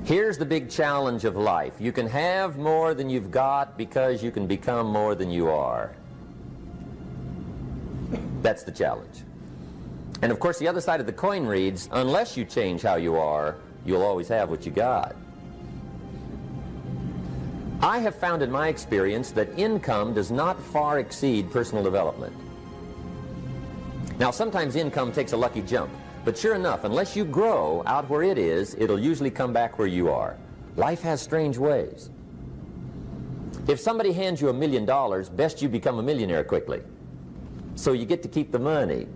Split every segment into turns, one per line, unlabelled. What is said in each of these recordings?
Here's the big challenge of life. You can have more than you've got because you can become more than you are. That's the challenge. And of course the other side of the coin reads, unless you change how you are, you'll always have what you got. I have found in my experience that income does not far exceed personal development. Now sometimes income takes a lucky jump. But sure enough, unless you grow out where it is, it'll usually come back where you are. Life has strange ways. If somebody hands you $1 million, best you become a millionaire quickly, so you get to keep the money.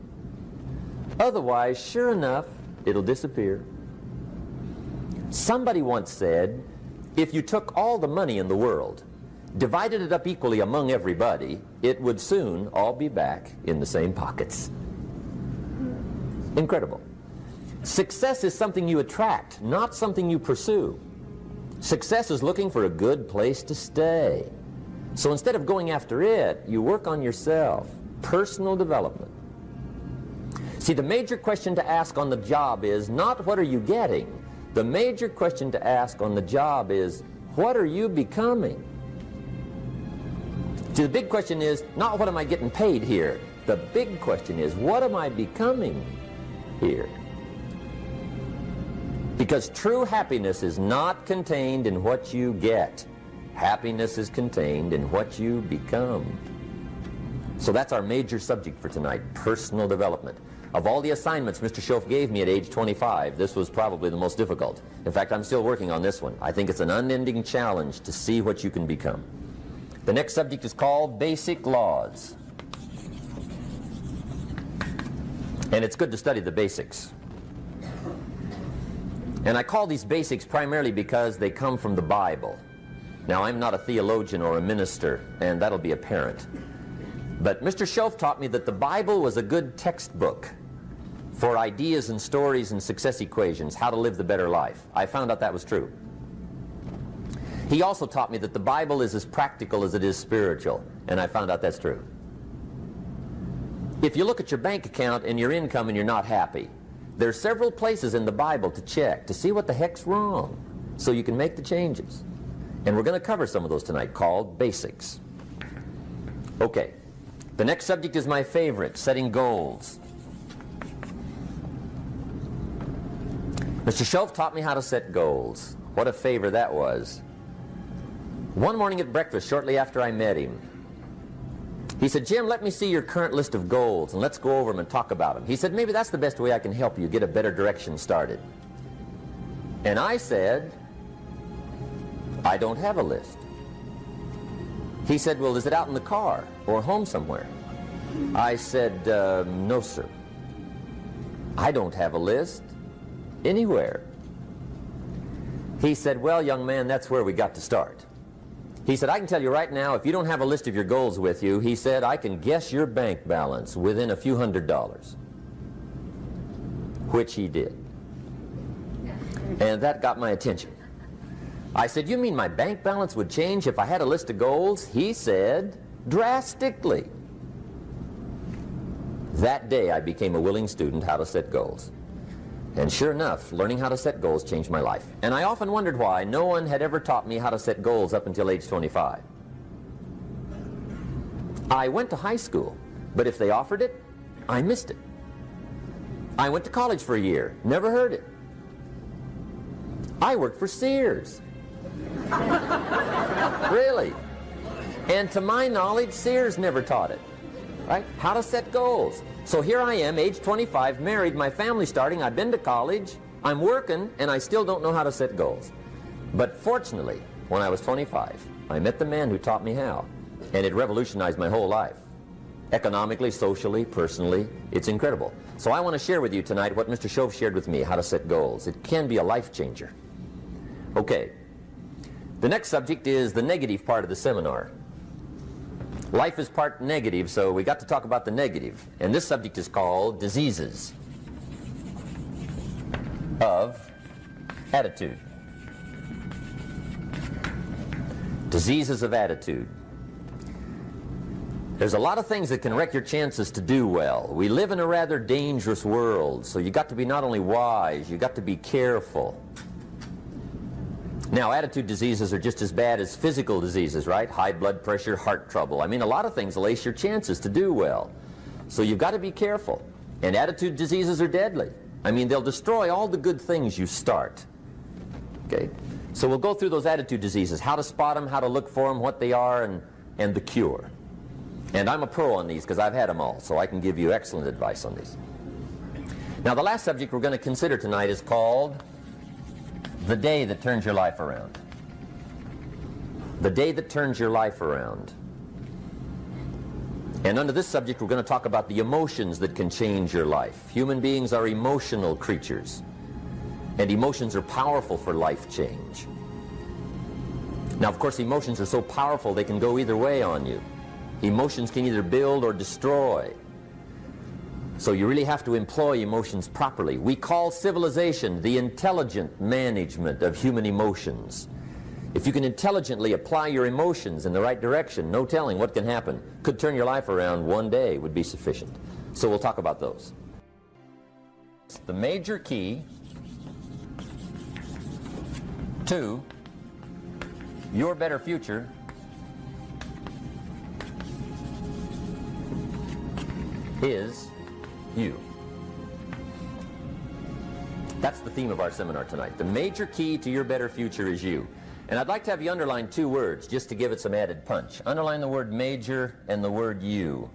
Otherwise, sure enough, it'll disappear. Somebody once said, if you took all the money in the world, divided it up equally among everybody, it would soon all be back in the same pockets. Incredible. Success is something you attract, not something you pursue. Success is looking for a good place to stay. So instead of going after it, you work on yourself. Personal development. See, the major question to ask on the job is not what are you getting. The major question to ask on the job is what are you becoming? See, the big question is not what am I getting paid here. The big question is what am I becoming here? Because true happiness is not contained in what you get. Happiness is contained in what you become. So that's our major subject for tonight, personal development. Of all the assignments Mr. Schoaf gave me at age 25, this was probably the most difficult. In fact, I'm still working on this one. I think it's an unending challenge to see what you can become. The next subject is called basic laws. And it's good to study the basics. And I call these basics primarily because they come from the Bible. Now, I'm not a theologian or a minister, and that'll be apparent. But Mr. Schoaf taught me that the Bible was a good textbook for ideas and stories and success equations, how to live the better life. I found out that was true. He also taught me that the Bible is as practical as it is spiritual, and I found out that's true. If you look at your bank account and your income and you're not happy, there are several places in the Bible to check to see what the heck's wrong so you can make the changes. And we're going to cover some of those tonight, called basics. Okay, the next subject is my favorite, setting goals. Mr. Schoaf taught me how to set goals. What a favor that was. One morning at breakfast, shortly after I met him, he said, Jim, let me see your current list of goals and let's go over them and talk about them. He said, maybe that's the best way I can help you get a better direction started. And I said, I don't have a list. He said, well, is it out in the car or home somewhere? I said, no, sir. I don't have a list anywhere. He said, well, young man, that's where we got to start. He said, I can tell you right now, if you don't have a list of your goals with you, he said, I can guess your bank balance within a few $100s. Which he did. And that got my attention. I said, you mean my bank balance would change if I had a list of goals? He said, drastically. That day I became a willing student how to set goals. And sure enough, learning how to set goals changed my life. And I often wondered why no one had ever taught me how to set goals up until age 25. I went to high school, but if they offered it, I missed it. I went to college for a year, never heard it. I worked for Sears. Really. And to my knowledge, Sears never taught it. Right? How to set goals. So here I am, age 25, married, my family's starting, I've been to college, I'm working, and I still don't know how to set goals. But fortunately, when I was 25, I met the man who taught me how, and it revolutionized my whole life. Economically, socially, personally, it's incredible. So I want to share with you tonight what Mr. Schoaf shared with me, how to set goals. It can be a life changer. Okay, the next subject is the negative part of the seminar. Life is part negative, so we got to talk about the negative. And this subject is called diseases of attitude. Diseases of attitude. There's a lot of things that can wreck your chances to do well. We live in a rather dangerous world, so you got to be not only wise, you got to be careful. Now, attitude diseases are just as bad as physical diseases, right? High blood pressure, heart trouble. I mean, a lot of things lace your chances to do well. So you've got to be careful. And attitude diseases are deadly. I mean, they'll destroy all the good things you start. Okay? So we'll go through those attitude diseases, how to spot them, how to look for them, what they are, and the cure. And I'm a pro on these because I've had them all, so I can give you excellent advice on these. Now, the last subject we're going to consider tonight is called the day that turns your life around. The day that turns your life around. And under this subject, we're going to talk about the emotions that can change your life. Human beings are emotional creatures, and emotions are powerful for life change. Now, of course, emotions are so powerful they can go either way on you. Emotions can either build or destroy. So you really have to employ emotions properly. We call civilization the intelligent management of human emotions. If you can intelligently apply your emotions in the right direction, no telling what can happen. Could turn your life around one day would be sufficient. So we'll talk about those. The major key to your better future is you. That's the theme of our seminar tonight. The major key to your better future is you. And I'd like to have you underline two words just to give it some added punch. Underline the word major and the word you,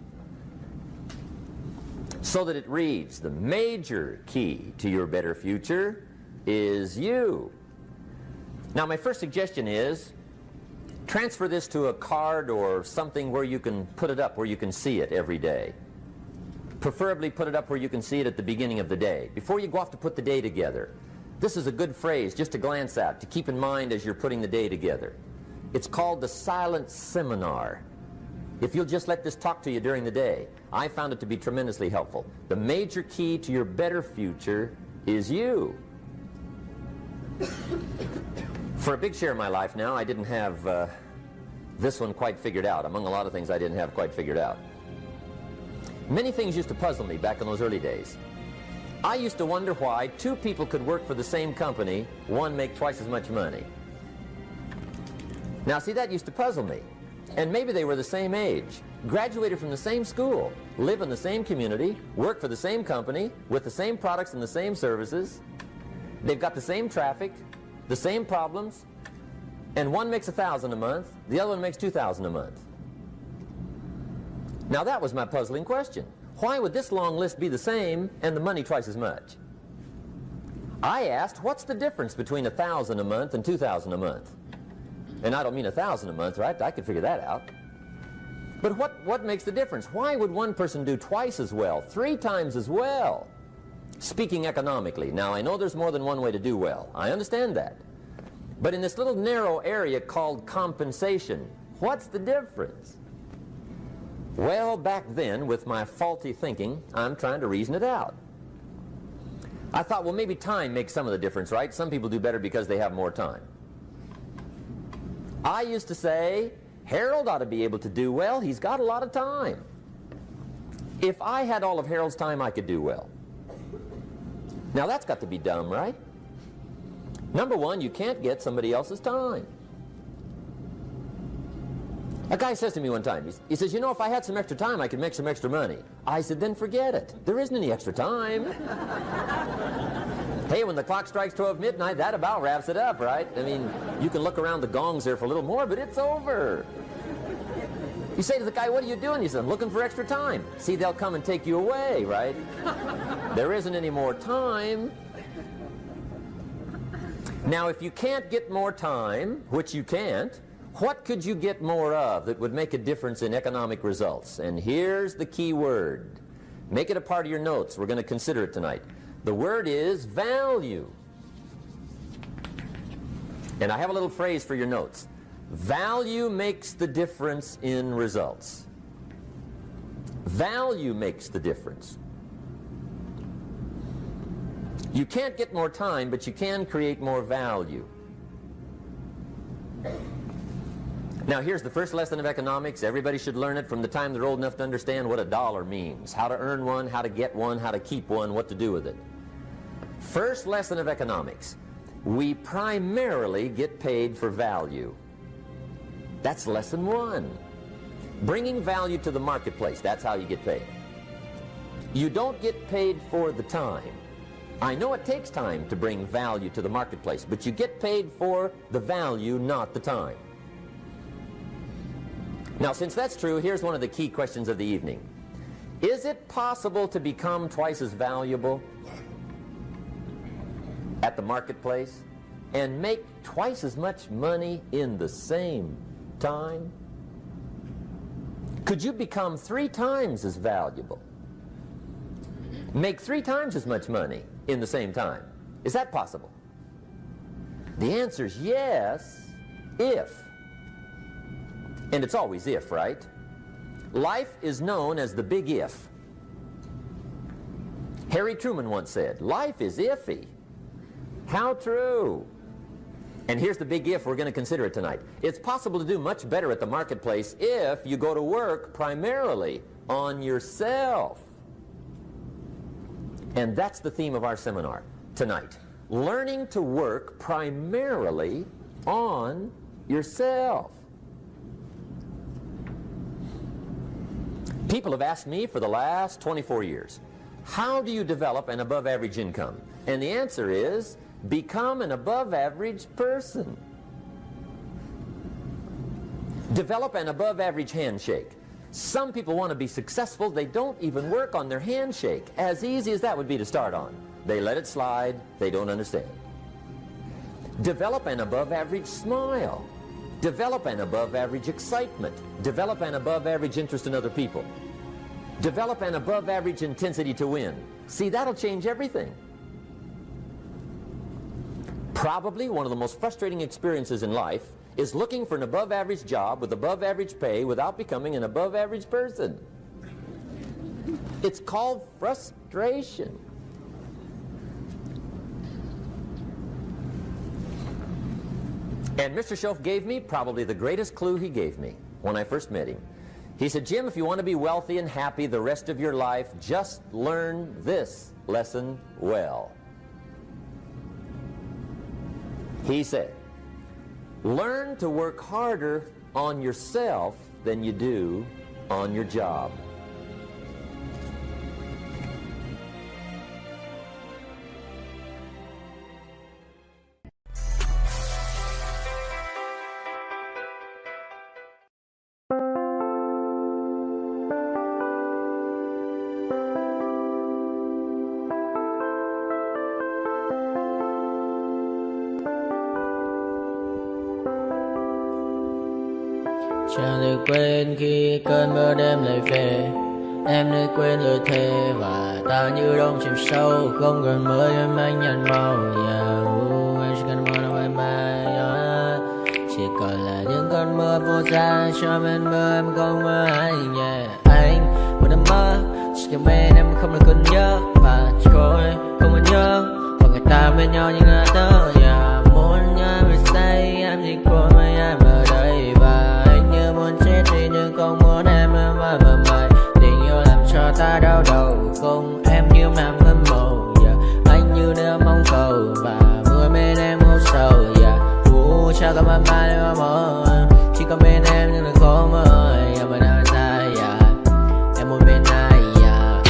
so that it reads, the major key to your better future is you. Now, my first suggestion is transfer this to a card or something where you can put it up, where you can see it every day. Preferably put it up where you can see it at the beginning of the day, before you go off to put the day together. This is a good phrase just to glance at, to keep in mind as you're putting the day together. It's called the silent seminar. If you'll just let this talk to you during the day, I found it to be tremendously helpful. The major key to your better future is you. For a big share of my life now, I didn't have this one quite figured out. Among a lot of things I didn't have quite figured out. Many things used to puzzle me back in those early days. I used to wonder why two people could work for the same company, one make twice as much money. Now, see, that used to puzzle me. And maybe they were the same age, graduated from the same school, live in the same community, work for the same company, with the same products and the same services. They've got the same traffic, the same problems, and one makes $1,000 a month, the other one makes $2,000 a month. Now, that was my puzzling question. Why would this long list be the same and the money twice as much? I asked, what's the difference between $1,000 a month and $2,000 a month? And I don't mean $1,000 a month, right? I could figure that out. But what makes the difference? Why would one person do twice as well, 3 times as well? Speaking economically. Now, I know there's more than one way to do well. I understand that. But in this little narrow area called compensation, what's the difference? Well, back then, with my faulty thinking, I'm trying to reason it out. I thought, well, maybe time makes some of the difference, right? Some people do better because they have more time. I used to say, Harold ought to be able to do well. He's got a lot of time. If I had all of Harold's time, I could do well. Now, that's got to be dumb, right? Number one, you can't get somebody else's time. A guy says to me one time, he says, you know, if I had some extra time, I could make some extra money. I said, then forget it. There isn't any extra time. Hey, when the clock strikes 12 midnight, that about wraps it up, right? I mean, you can look around the gongs there for a little more, but it's over. You say to the guy, what are you doing? He says, I'm looking for extra time. See, they'll come and take you away, right? There isn't any more time. Now, if you can't get more time, which you can't, what could you get more of that would make a difference in economic results? And here's the key word. Make it a part of your notes. We're going to consider it tonight. The word is value. And I have a little phrase for your notes. Value makes the difference in results. Value makes the difference. You can't get more time, but you can create more value. Now, here's the first lesson of economics. Everybody should learn it from the time they're old enough to understand what a dollar means, how to earn one, how to get one, how to keep one, what to do with it. First lesson of economics. we primarily get paid for value. That's lesson one. Bringing value to the marketplace, that's how you get paid. You don't get paid for the time. I know it takes time to bring value to the marketplace, but you get paid for the value, not the time. Now, since that's true, here's one of the key questions of the evening. Is it possible to become twice as valuable at the marketplace and make twice as much money in the same time? Could you become 3 times as valuable? Make 3 times as much money in the same time? Is that possible? The answer is yes, if. And it's always if, right? Life is known as the big if. Harry Truman once said, life is iffy. How true. And here's the big if we're going to consider it tonight. It's possible to do much better at the marketplace if you go to work primarily on yourself. And that's the theme of our seminar tonight. Learning to work primarily on yourself. People have asked me for the last 24 years, how do you develop an above-average income? And the answer is, become an above-average person. Develop an above-average handshake. Some people want to be successful, they don't even work on their handshake. As easy as that would be to start on. They let it slide, they don't understand. Develop an above-average smile. Develop an above-average excitement. Develop an above-average interest in other people. Develop an above-average intensity to win. See, that'll change everything. Probably one of the most frustrating experiences in life is looking for an above-average job with above-average pay without becoming an above-average person. It's called frustration. And Mr. Shoaff gave me probably the greatest clue he gave me when I first met him. He said, Jim, if you want to be wealthy and happy the rest of your life, just learn this lesson well. He said, learn to work harder on yourself than you do on your job.
Chẳng được quên khi cơn mưa đêm lại về. Em đã quên lời thề và ta như đông chìm sâu. Không gần mới em anh nhận màu. Em chỉ cần mơ đâu em bay. Chỉ còn là những cơn mưa vô giá. Cho bên mơ em không mơ ai. Anh một đêm mơ. Chỉ cần bên em không được cần nhớ. Và trôi không muốn nhớ. Và người ta bên nhau như ngã tớ. Muốn nhớ về say em chỉ quên mấy em ở đây. Và muốn chết đi nhưng không muốn em mãi mãi. Tình yêu làm cho ta đau đầu. Không em như làm hâm mộ. Anh như đeo mong cầu. Và vừa bên em ngủ sầu. Chào các bạn mai em mơ. Chỉ có bên em nhưng đừng có mơ. Em ở nơi xa. Em muốn bên ai.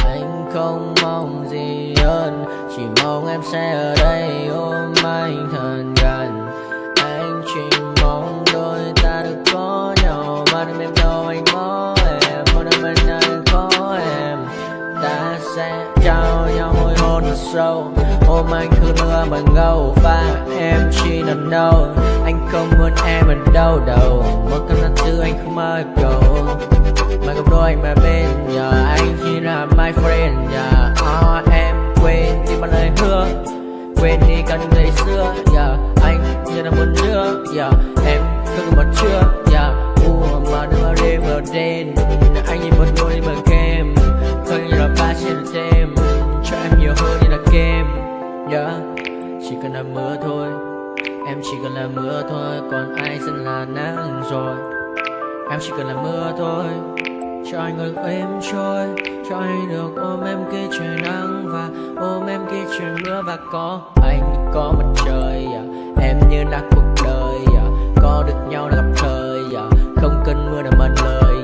Anh không mong gì hơn. Chỉ mong em sẽ ở đây ôm anh thật gần. Anh chỉ mong đôi ta được có nhau. Mà đừng em đâu anh có em. Một đêm bên anh có em. Ta sẽ trao nhau môi hôn thật sâu. Ôm anh cứ mưa bằng ngâu. Và em chỉ nằm đâu. Anh không muốn em ở đâu đâu. Một cơn gió thứ anh không mơ cầu. Mà gặp đôi anh mà bên giờ. Anh chỉ là my friend. Em quên đi bao lời hứa. Quên đi cả những ngày xưa. Anh như là một đứa. Em không có một chưa. Mà đừng ở đêm ở đêm. Anh như một đôi bằng kem. Không như là ba trên thêm. Cho em nhiều hơn như là kem. Chỉ cần là mưa thôi. Em chỉ cần là mưa thôi. Còn ai sẽ là nắng rồi. Em chỉ cần là mưa thôi. Cho anh được êm trôi. Cho anh được ôm em khi trời nắng. Và ôm em khi trời mưa. Và có anh có mặt trời, em như đã cuộc đời, có được nhau là gặp thời, không cần mưa để mần lời,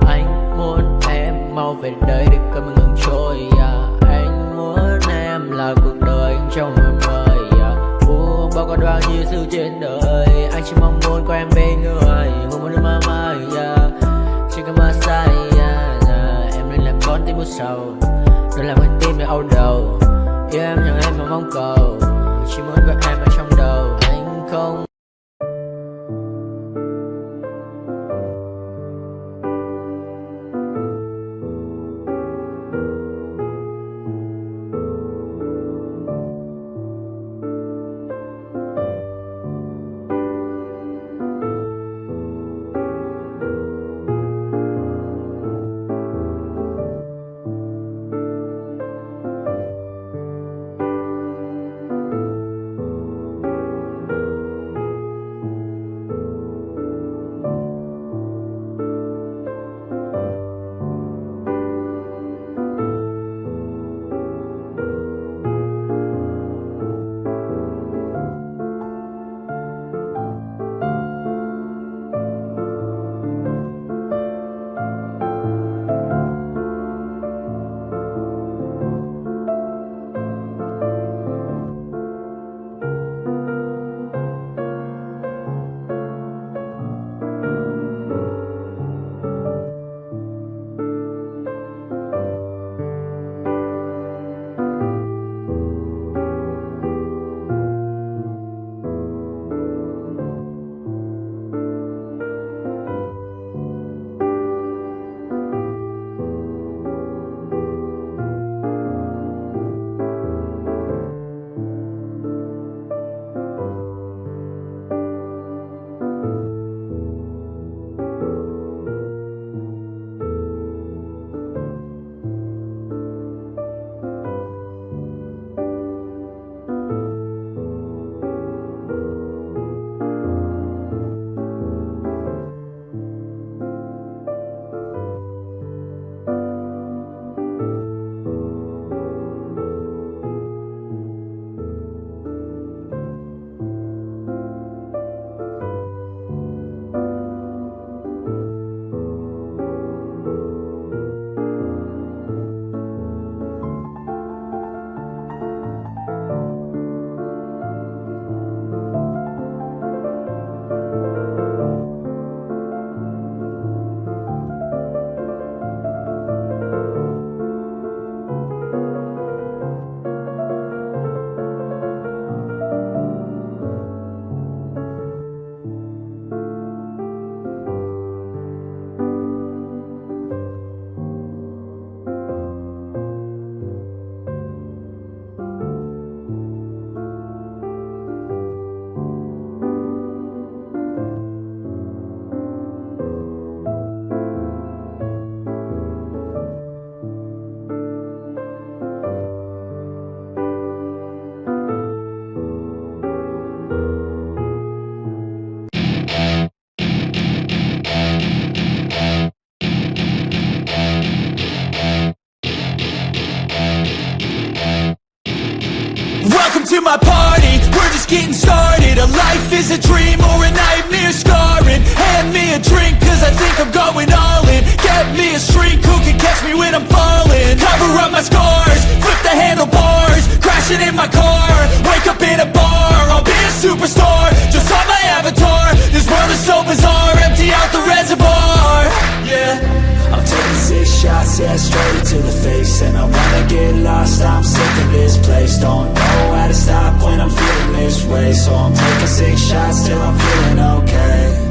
anh muốn em mau về đây để cơn mưa ngừng trôi, anh muốn em là cuộc đời anh trong mơ mời, bao còn bao nhiêu sự trên đời, anh chỉ mong muốn có em bên người, không muốn mơ mai, chỉ cần mơ say, em nên làm con tim buốt sầu, đừng làm con tim để âu đầu, yêu em chẳng em mà mong cầu, chỉ muốn có em ở trong đầu, anh không.
to my party, we're just getting started. A life is a dream or a nightmare scarring. Hand me a drink cause I think I'm going all in. Get me a shrink who can catch me when I'm falling. Cover up my scars, flip the handlebars, crashing in my car, wake up in a bar. I'll be a superstar, just on my avatar. This world is so bizarre, empty out the reservoir. Yeah, I'm taking 6 shots, yeah, straight to the face. And I wanna get lost, I'm sick of this place. Don't know how to stop when I'm feeling this way. So I'm taking 6 shots till I'm feeling okay.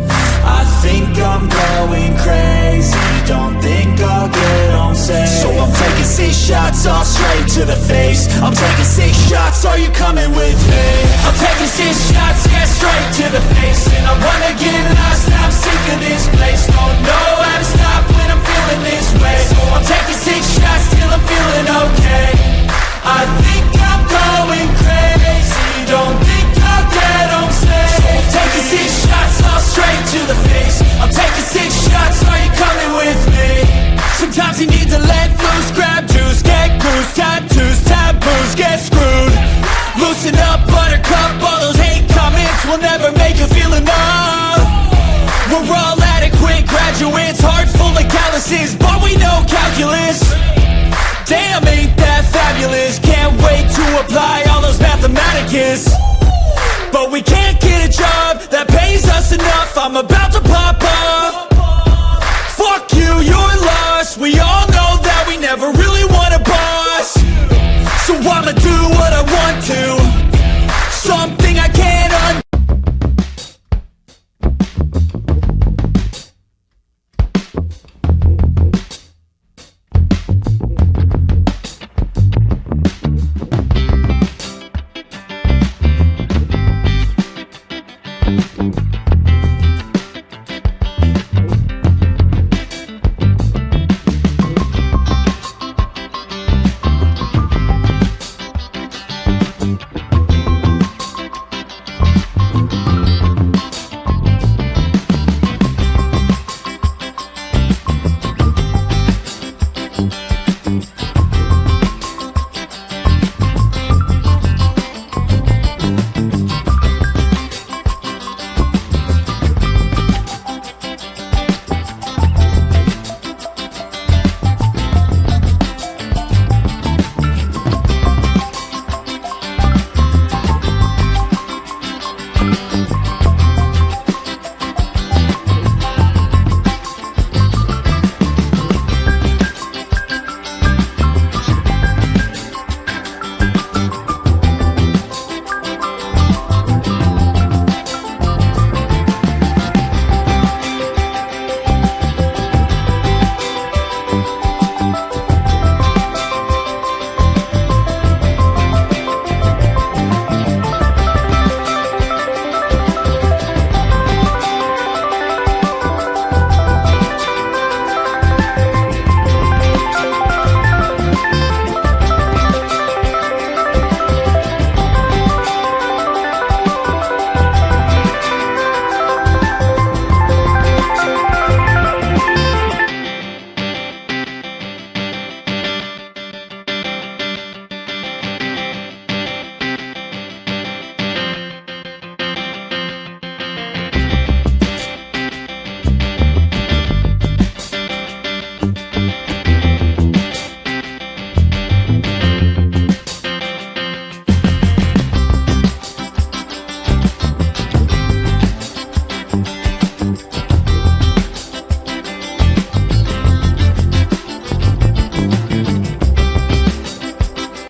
I think I'm going crazy, don't think I'll get home safe. So I'm taking 6 shots, all straight to the face. I'm taking 6 shots, are you coming with me? I'm taking 6 shots, yeah, straight to the face. And I wanna get lost, I'm sick of this place. Don't know how to stop when I'm feeling this way. So I'm taking 6 shots till I'm feeling okay. I think I'm going crazy, don't think I'll get home safe. So I'm taking 6 shots, all straight to the face. I'm taking 6 shots, are you coming with me? Sometimes you need to let loose, grab juice, get cruise, tattoos, taboos, get screwed. Loosen up, buttercup. taxes, but we know calculus. Damn, ain't that fabulous. Can't wait to apply all those mathematicus. But we can't get a job that pays us enough. I'm about to pop off. Fuck you, you're lost. We all know that we never really want a boss. So I'ma do what I want to. Something I can't undo.